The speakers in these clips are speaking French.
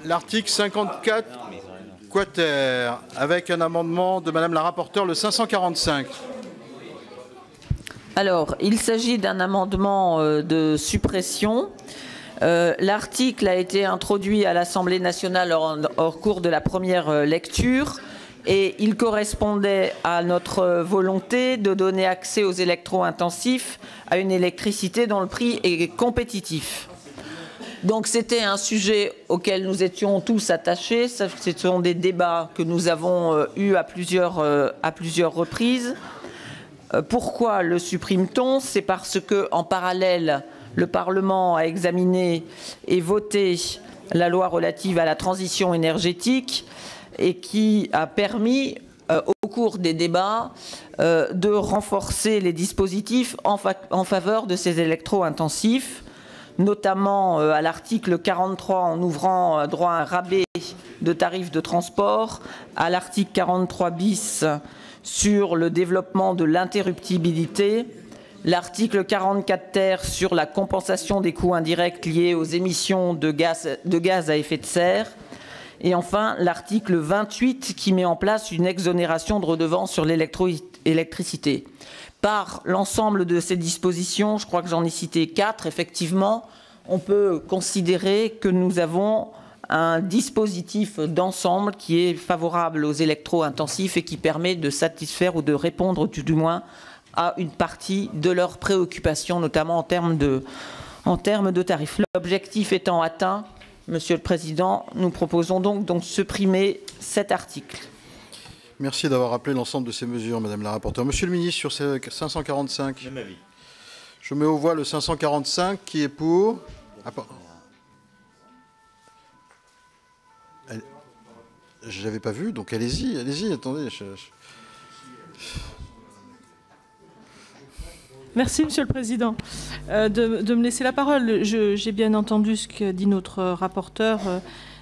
l'article 54 quater, avec un amendement de Madame la rapporteure, le 545. Alors, il s'agit d'un amendement de suppression. L'article a été introduit à l'Assemblée nationale hors cours de la première lecture et il correspondait à notre volonté de donner accès aux électro-intensifs à une électricité dont le prix est compétitif. Donc c'était un sujet auquel nous étions tous attachés. Ce sont des débats que nous avons eus à plusieurs reprises. Pourquoi le supprime-t-on? C'est parce que, en parallèle, le Parlement a examiné et voté la loi relative à la transition énergétique et qui a permis, au cours des débats, de renforcer les dispositifs en faveur de ces électro-intensifs, notamment à l'article 43 en ouvrant droit à un rabais de tarifs de transport, à l'article 43 bis sur le développement de l'interruptibilité, l'article 44 ter sur la compensation des coûts indirects liés aux émissions de gaz à effet de serre, et enfin l'article 28 qui met en place une exonération de redevance sur l'électricité. Par l'ensemble de ces dispositions, je crois que j'en ai cité 4, effectivement, on peut considérer que nous avons un dispositif d'ensemble qui est favorable aux électro-intensifs et qui permet de satisfaire ou de répondre du moins à une partie de leurs préoccupations, notamment en termes de tarifs. L'objectif étant atteint, Monsieur le Président, nous proposons donc de supprimer cet article. Merci d'avoir rappelé l'ensemble de ces mesures, Madame la rapporteure. Monsieur le ministre, sur ces 545. Même avis. Je mets aux voix le 545 qui est pour. Je n'avais pas vu, donc allez-y, attendez. Merci, Monsieur le Président, de me laisser la parole. J'ai bien entendu ce que dit notre rapporteur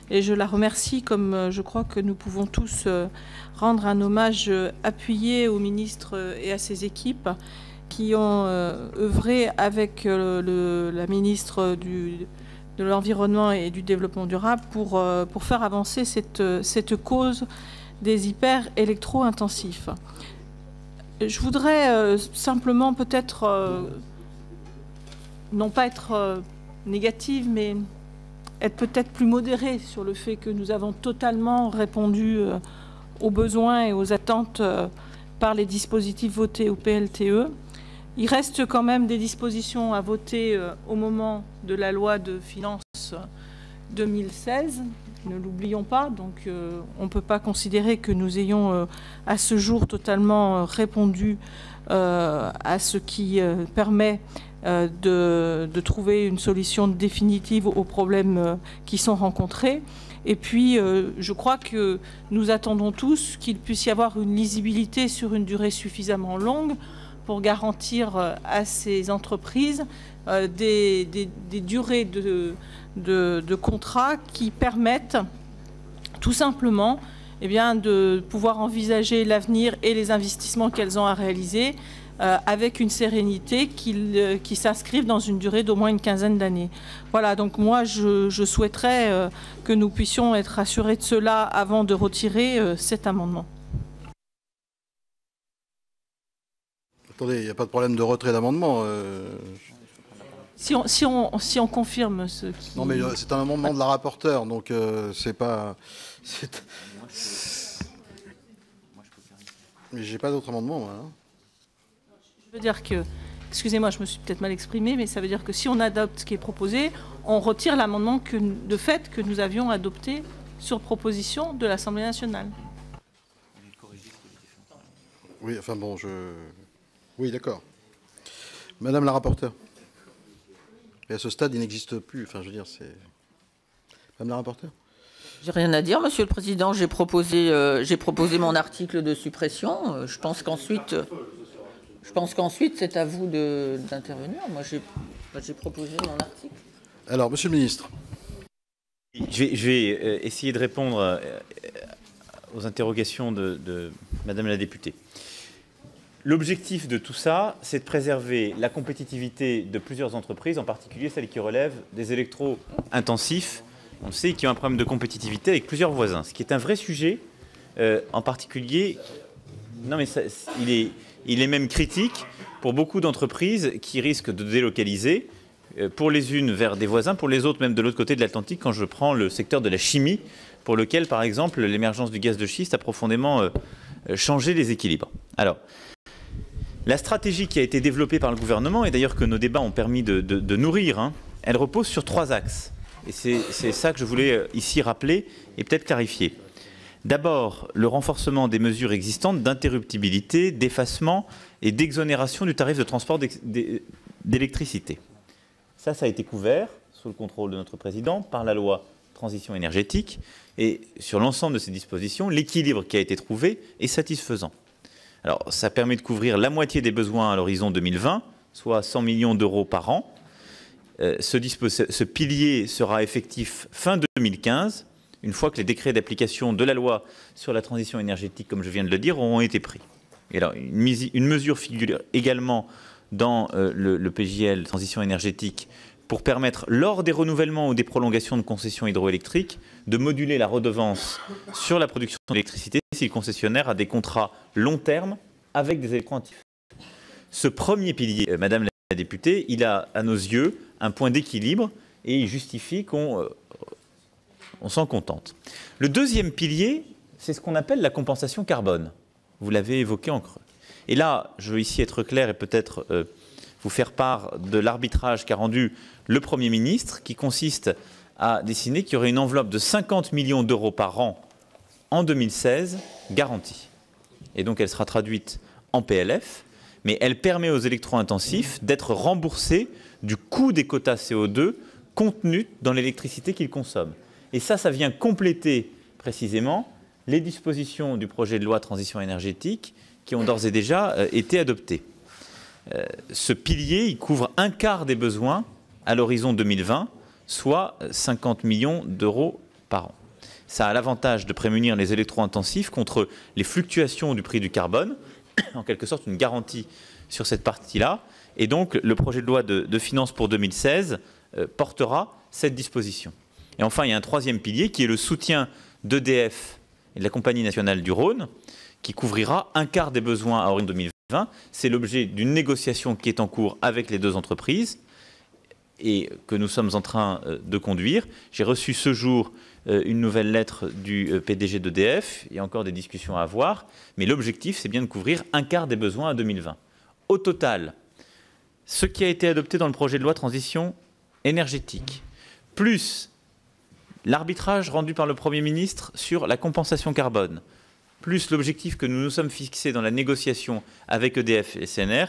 et je la remercie, comme je crois que nous pouvons tous rendre un hommage appuyé au ministre et à ses équipes qui ont œuvré avec la ministre de l'Environnement et du Développement durable pour faire avancer cette cause des hyper-électro-intensifs. Je voudrais simplement peut-être, non pas être négative, mais être peut-être plus modérée sur le fait que nous avons totalement répondu aux besoins et aux attentes par les dispositifs votés au PLTE. Il reste quand même des dispositions à voter au moment de la loi de finances 2016. Ne l'oublions pas, donc on ne peut pas considérer que nous ayons à ce jour totalement répondu à ce qui permet de trouver une solution définitive aux problèmes qui sont rencontrés. Et puis, je crois que nous attendons tous qu'il puisse y avoir une lisibilité sur une durée suffisamment longue pour garantir à ces entreprises des durées de contrats qui permettent tout simplement de pouvoir envisager l'avenir et les investissements qu'elles ont à réaliser avec une sérénité qui s'inscrivent dans une durée d'au moins une quinzaine d'années. Voilà, donc moi je souhaiterais que nous puissions être assurés de cela avant de retirer cet amendement. Attendez, il n'y a pas de problème de retrait d'amendement. Si on confirme ce qui... Non, mais c'est un amendement de la rapporteure, donc c'est pas... Mais j'ai pas d'autre amendement, moi. Hein. Je veux dire que... Excusez-moi, je me suis peut-être mal exprimée, mais ça veut dire que si on adopte ce qui est proposé, on retire l'amendement de fait que nous avions adopté sur proposition de l'Assemblée nationale. Oui, enfin bon, Oui, d'accord. Madame la rapporteure. Et à ce stade, il n'existe plus. Enfin, je veux dire, c'est... Madame la rapporteure. J'ai rien à dire, Monsieur le Président. J'ai proposé mon article de suppression. Je pense qu'ensuite, c'est à vous d'intervenir. Moi, j'ai proposé mon article. Alors, Monsieur le Ministre. Je vais essayer de répondre aux interrogations de Madame la députée. L'objectif de tout ça, c'est de préserver la compétitivité de plusieurs entreprises, en particulier celles qui relèvent des électro-intensifs on le sait, qui ont un problème de compétitivité avec plusieurs voisins, ce qui est un vrai sujet, en particulier. Non, mais il est même critique pour beaucoup d'entreprises qui risquent de délocaliser, pour les unes vers des voisins, pour les autres même de l'autre côté de l'Atlantique, quand je prends le secteur de la chimie, pour lequel, par exemple, l'émergence du gaz de schiste a profondément changé les équilibres. Alors, la stratégie qui a été développée par le gouvernement, et d'ailleurs que nos débats ont permis de nourrir, hein, elle repose sur 3 axes. Et c'est ça que je voulais ici rappeler et peut-être clarifier. D'abord, le renforcement des mesures existantes d'interruptibilité, d'effacement et d'exonération du tarif de transport d'électricité. Ça a été couvert, sous le contrôle de notre président, par la loi transition énergétique. Et sur l'ensemble de ces dispositions, l'équilibre qui a été trouvé est satisfaisant. Alors, ça permet de couvrir la moitié des besoins à l'horizon 2020, soit 100 millions d'euros par an. Ce pilier sera effectif fin 2015, une fois que les décrets d'application de la loi sur la transition énergétique, comme je viens de le dire, auront été pris. Et alors, une mesure figure également dans le PJL transition énergétique pour permettre, lors des renouvellements ou des prolongations de concessions hydroélectriques, de moduler la redevance sur la production d'électricité si le concessionnaire a des contrats long terme avec des électro-intensifs. Ce premier pilier, Madame la députée, il a, à nos yeux, un point d'équilibre et il justifie qu'on s'en contente. Le deuxième pilier, c'est ce qu'on appelle la compensation carbone. Vous l'avez évoqué en creux. Et là, je veux ici être clair et peut-être vous faire part de l'arbitrage qu'a rendu le Premier ministre, qui consiste à décider qu'il y aurait une enveloppe de 50 millions d'euros par an en 2016 garantie. Et donc elle sera traduite en PLF, mais elle permet aux électro-intensifs d'être remboursés du coût des quotas CO2 contenus dans l'électricité qu'ils consomment. Et ça vient compléter précisément les dispositions du projet de loi transition énergétique qui ont d'ores et déjà été adoptées. Ce pilier, il couvre un quart des besoins à l'horizon 2020, soit 50 millions d'euros par an. Ça a l'avantage de prémunir les électro-intensifs contre les fluctuations du prix du carbone, en quelque sorte une garantie sur cette partie-là. Et donc, le projet de loi de finances pour 2016 portera cette disposition. Et enfin, il y a un troisième pilier qui est le soutien d'EDF et de la Compagnie nationale du Rhône, qui couvrira un quart des besoins à horizon 2020. C'est l'objet d'une négociation qui est en cours avec les 2 entreprises et que nous sommes en train de conduire. J'ai reçu ce jour une nouvelle lettre du PDG d'EDF. Il y a encore des discussions à avoir, mais l'objectif, c'est bien de couvrir un quart des besoins à 2020. Au total, ce qui a été adopté dans le projet de loi transition énergétique, plus l'arbitrage rendu par le Premier ministre sur la compensation carbone, plus l'objectif que nous nous sommes fixés dans la négociation avec EDF et CNR,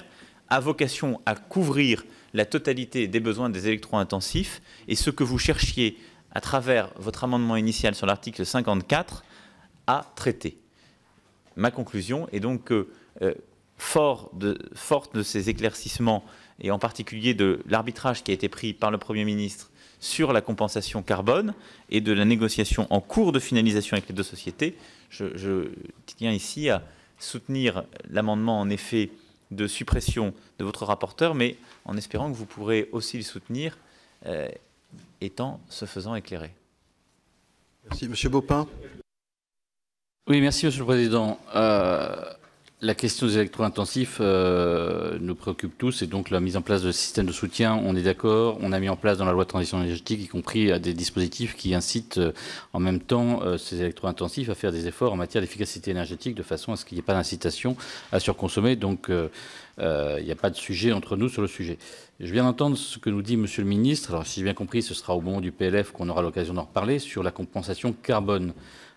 a vocation à couvrir la totalité des besoins des électro-intensifs. Et ce que vous cherchiez à travers votre amendement initial sur l'article 54 à traiter. Ma conclusion est donc que, forte de ces éclaircissements, et en particulier de l'arbitrage qui a été pris par le Premier ministre sur la compensation carbone et de la négociation en cours de finalisation avec les 2 sociétés, je tiens ici à soutenir l'amendement en effet de suppression de votre rapporteur, mais en espérant que vous pourrez aussi le soutenir, étant ce faisant éclairé. Merci. Monsieur Baupin. Oui, merci Monsieur le Président. La question des électro-intensifs nous préoccupe tous, et donc la mise en place de systèmes de soutien, on est d'accord. On a mis en place dans la loi de transition énergétique, y compris des dispositifs qui incitent en même temps ces électro-intensifs à faire des efforts en matière d'efficacité énergétique, de façon à ce qu'il n'y ait pas d'incitation à surconsommer. Donc il n'y a pas de sujet entre nous sur le sujet. Je viens d'entendre ce que nous dit Monsieur le Ministre. Alors si j'ai bien compris, ce sera au moment du PLF qu'on aura l'occasion d'en reparler, sur la compensation carbone.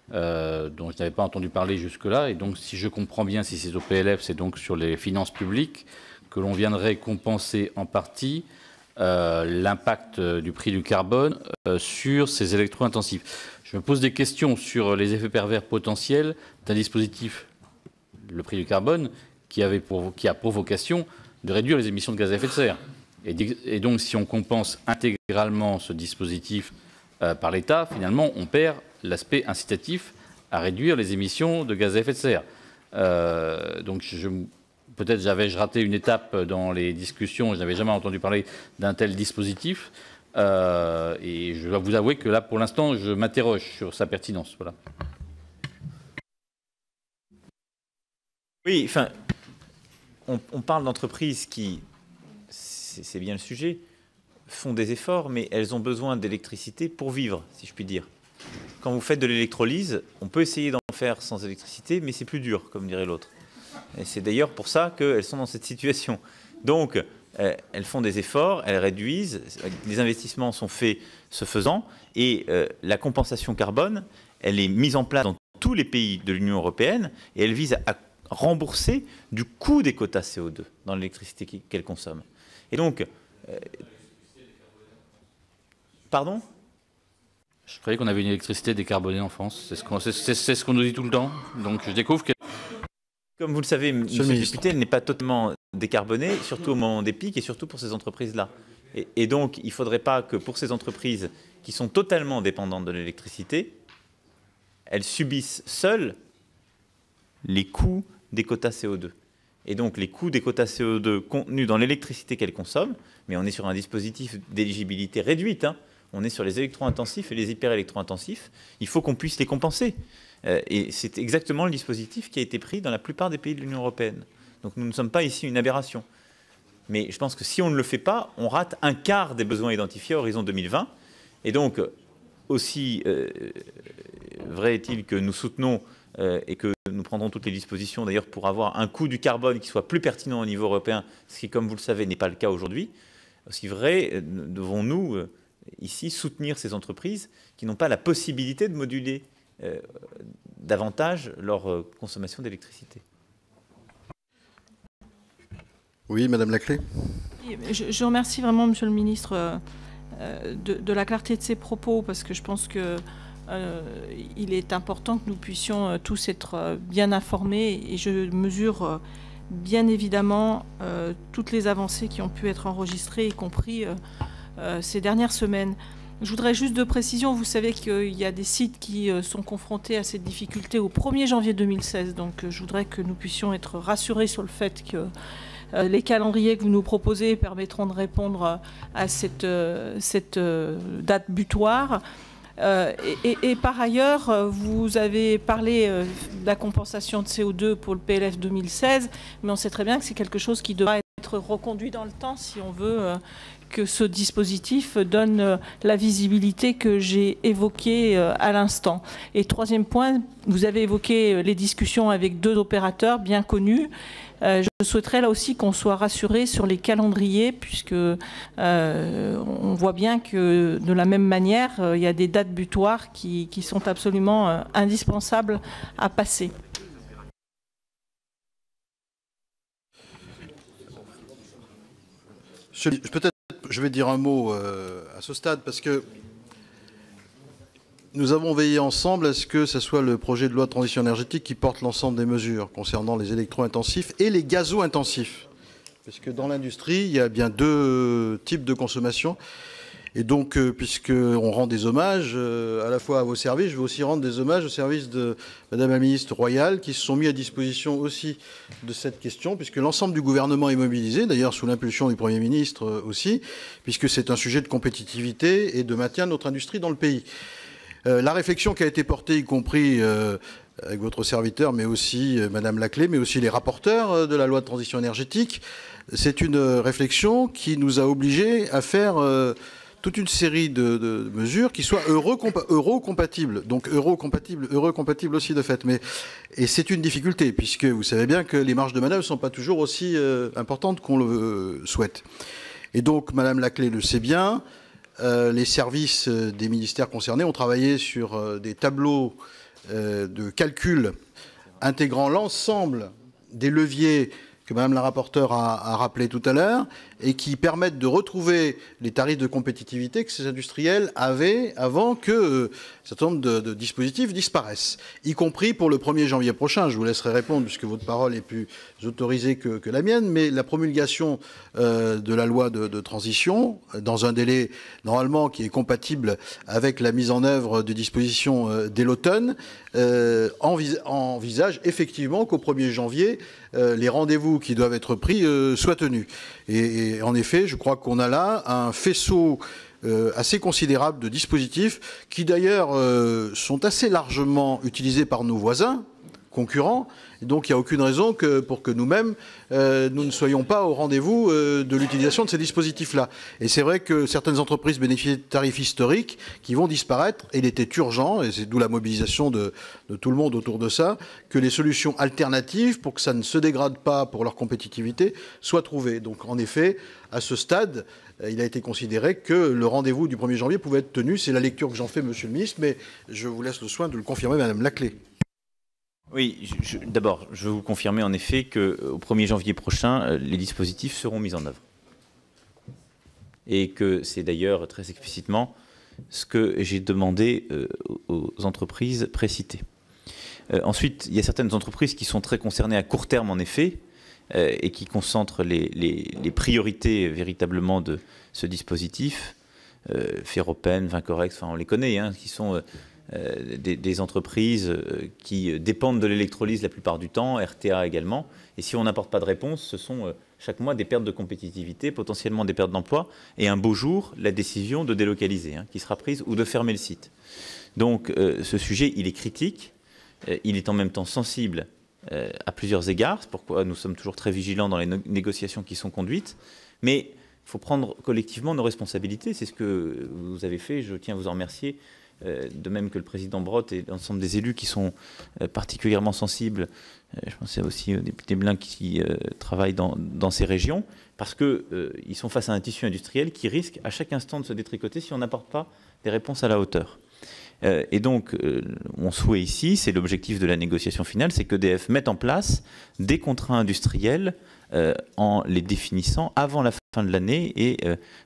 Dont je n'avais pas entendu parler jusque-là. Et donc, si je comprends bien, si c'est au PLF, c'est donc sur les finances publiques que l'on viendrait compenser en partie l'impact du prix du carbone sur ces électro-intensifs. Je me pose des questions sur les effets pervers potentiels d'un dispositif, le prix du carbone, qui a pour vocation de réduire les émissions de gaz à effet de serre. Et donc, si on compense intégralement ce dispositif par l'État, finalement, on perd l'aspect incitatif à réduire les émissions de gaz à effet de serre. Donc, peut-être avais-je raté une étape dans les discussions, je n'avais jamais entendu parler d'un tel dispositif. Et je dois vous avouer que là, pour l'instant, je m'interroge sur sa pertinence. Voilà. Oui, enfin, on parle d'entreprises qui, c'est bien le sujet, font des efforts, mais elles ont besoin d'électricité pour vivre, si je puis dire. Quand vous faites de l'électrolyse, on peut essayer d'en faire sans électricité, mais c'est plus dur, comme dirait l'autre. Et c'est d'ailleurs pour ça qu'elles sont dans cette situation. Donc, elles font des efforts, elles réduisent, les investissements sont faits ce faisant, et la compensation carbone, elle est mise en place dans tous les pays de l'Union européenne, et elle vise à rembourser du coût des quotas CO2 dans l'électricité qu'elles consomment. Et donc... pardon ? Je croyais qu'on avait une électricité décarbonée en France. C'est ce qu'on nous dit tout le temps. Donc je découvre que... Comme vous le savez, Monsieur le député, elle n'est pas totalement décarbonée, surtout au moment des pics et surtout pour ces entreprises-là. Et donc, il ne faudrait pas que pour ces entreprises qui sont totalement dépendantes de l'électricité, elles subissent seules les coûts des quotas CO2. Et donc, les coûts des quotas CO2 contenus dans l'électricité qu'elles consomment, mais on est sur un dispositif d'éligibilité réduite, hein, on est sur les électro-intensifs et les hyper-électro-intensifs, il faut qu'on puisse les compenser. Et c'est exactement le dispositif qui a été pris dans la plupart des pays de l'Union européenne. Donc nous ne sommes pas ici une aberration. Mais je pense que si on ne le fait pas, on rate un quart des besoins identifiés à horizon 2020. Et donc, aussi vrai est-il que nous soutenons et que nous prendrons toutes les dispositions, d'ailleurs, pour avoir un coût du carbone qui soit plus pertinent au niveau européen, ce qui, comme vous le savez, n'est pas le cas aujourd'hui. Aussi vrai, devons-nous ici soutenir ces entreprises qui n'ont pas la possibilité de moduler davantage leur consommation d'électricité. Oui, Madame Laclais. Je remercie vraiment, Monsieur le Ministre, de la clarté de ses propos, parce que je pense que il est important que nous puissions tous être bien informés, et je mesure bien évidemment toutes les avancées qui ont pu être enregistrées, y compris ces dernières semaines. Je voudrais juste de précision, vous savez qu'il y a des sites qui sont confrontés à cette difficulté au 1er janvier 2016, donc je voudrais que nous puissions être rassurés sur le fait que les calendriers que vous nous proposez permettront de répondre à cette date butoir. Et par ailleurs, vous avez parlé de la compensation de CO2 pour le PLF 2016, mais on sait très bien que c'est quelque chose qui devra être reconduit dans le temps si on veut que ce dispositif donne la visibilité que j'ai évoquée à l'instant. Et troisième point, vous avez évoqué les discussions avec 2 opérateurs bien connus. Je souhaiterais là aussi qu'on soit rassuré sur les calendriers, puisque on voit bien que de la même manière, il y a des dates butoirs qui sont absolument indispensables à passer. Peut-être je vais dire un mot à ce stade, parce que nous avons veillé ensemble à ce que ce soit le projet de loi de transition énergétique qui porte l'ensemble des mesures concernant les électro-intensifs et les gazo-intensifs. Parce que dans l'industrie, il y a bien 2 types de consommation. Et donc, puisqu'on rend des hommages à la fois à vos services, je vais aussi rendre des hommages aux services de Madame la ministre Royal, qui se sont mis à disposition aussi de cette question, puisque l'ensemble du gouvernement est mobilisé, d'ailleurs sous l'impulsion du Premier ministre aussi, puisque c'est un sujet de compétitivité et de maintien de notre industrie dans le pays. La réflexion qui a été portée, y compris avec votre serviteur, mais aussi Madame Laclais, mais aussi les rapporteurs de la loi de transition énergétique, c'est une réflexion qui nous a obligés à faire toute une série de mesures qui soient euro-compatibles. Donc euro-compatibles aussi de fait. Et c'est une difficulté, puisque vous savez bien que les marges de manœuvre ne sont pas toujours aussi importantes qu'on le souhaite. Et donc, Madame Laclais le sait bien, les services des ministères concernés ont travaillé sur des tableaux de calcul intégrant l'ensemble des leviers que Madame la rapporteure a rappelé tout à l'heure, et qui permettent de retrouver les tarifs de compétitivité que ces industriels avaient avant que un certain nombre de dispositifs disparaissent, y compris pour le 1er janvier prochain. Je vous laisserai répondre, puisque votre parole est plus autorisée que la mienne, mais la promulgation de la loi de transition, dans un délai normalement qui est compatible avec la mise en œuvre de dispositions dès l'automne, envisage effectivement qu'au 1er janvier, les rendez-vous qui doivent être pris soient tenus. Et en effet, je crois qu'on a là un faisceau assez considérable de dispositifs qui d'ailleurs sont assez largement utilisés par nos voisins concurrents. Et donc il n'y a aucune raison pour que nous-mêmes, nous ne soyons pas au rendez-vous de l'utilisation de ces dispositifs-là. Et c'est vrai que certaines entreprises bénéficient de tarifs historiques qui vont disparaître. Et il était urgent, et c'est d'où la mobilisation de tout le monde autour de ça, que les solutions alternatives, pour que ça ne se dégrade pas pour leur compétitivité, soient trouvées. Donc en effet, à ce stade, il a été considéré que le rendez-vous du 1er janvier pouvait être tenu. C'est la lecture que j'en fais, Monsieur le Ministre, mais je vous laisse le soin de le confirmer, Madame Laclais. Oui, d'abord, je veux vous confirmer en effet qu'au 1er janvier prochain, les dispositifs seront mis en œuvre. Et que c'est d'ailleurs très explicitement ce que j'ai demandé aux entreprises précitées. Ensuite, il y a certaines entreprises qui sont très concernées à court terme en effet, et qui concentrent les priorités véritablement de ce dispositif. Ferropen, Vincorex, enfin on les connaît, hein, qui sont des entreprises qui dépendent de l'électrolyse la plupart du temps, RTA également. Et si on n'apporte pas de réponse, ce sont chaque mois des pertes de compétitivité, potentiellement des pertes d'emploi, et un beau jour, la décision de délocaliser, hein, qui sera prise, ou de fermer le site. Donc ce sujet, il est critique, il est en même temps sensible à plusieurs égards, c'est pourquoi nous sommes toujours très vigilants dans les négociations qui sont conduites, mais il faut prendre collectivement nos responsabilités, c'est ce que vous avez fait, je tiens à vous en remercier, de même que le président Brottes et l'ensemble des élus qui sont particulièrement sensibles, je pense aussi aux députés Blin qui travaillent dans ces régions, parce qu'ils sont face à un tissu industriel qui risque à chaque instant de se détricoter si on n'apporte pas des réponses à la hauteur. Et donc, mon souhait ici, c'est l'objectif de la négociation finale, c'est qu'EDF mette en place des contrats industriels en les définissant avant la fin de l'année et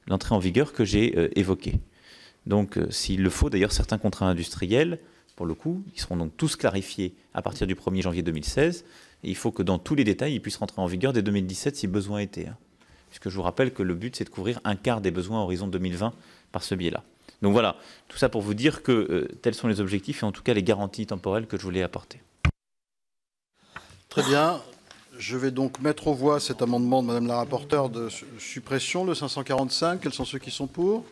l'entrée en vigueur que j'ai évoquée. Donc, s'il le faut, d'ailleurs, certains contrats industriels, pour le coup, ils seront donc tous clarifiés à partir du 1er janvier 2016. Et il faut que dans tous les détails, ils puissent rentrer en vigueur dès 2017 si besoin était. Hein. Puisque je vous rappelle que le but, c'est de couvrir un quart des besoins à horizon 2020 par ce biais-là. Donc voilà, tout ça pour vous dire que tels sont les objectifs et en tout cas les garanties temporelles que je voulais apporter. Très bien. Je vais donc mettre aux voix cet amendement de Madame la rapporteure de suppression, le 545. Quels sont ceux qui sont pour ?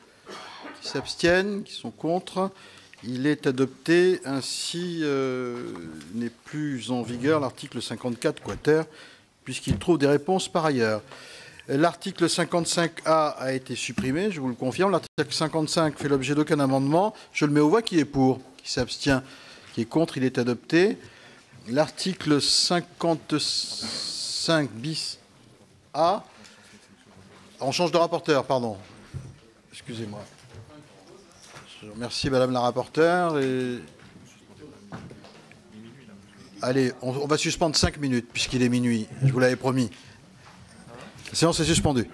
Qui s'abstiennent, qui sont contre. Il est adopté, ainsi n'est plus en vigueur l'article 54 quater, puisqu'il trouve des réponses par ailleurs. L'article 55A a été supprimé, je vous le confirme. L'article 55 fait l'objet d'aucun amendement. Je le mets aux voix. Qui est pour ? Qui s'abstient ? Qui est contre ? Il est adopté. L'article 55 bis A. On change de rapporteur, pardon. Excusez-moi. Je remercie Madame la rapporteure. Allez, on va suspendre 5 minutes, puisqu'il est minuit. Je vous l'avais promis. La séance est suspendue.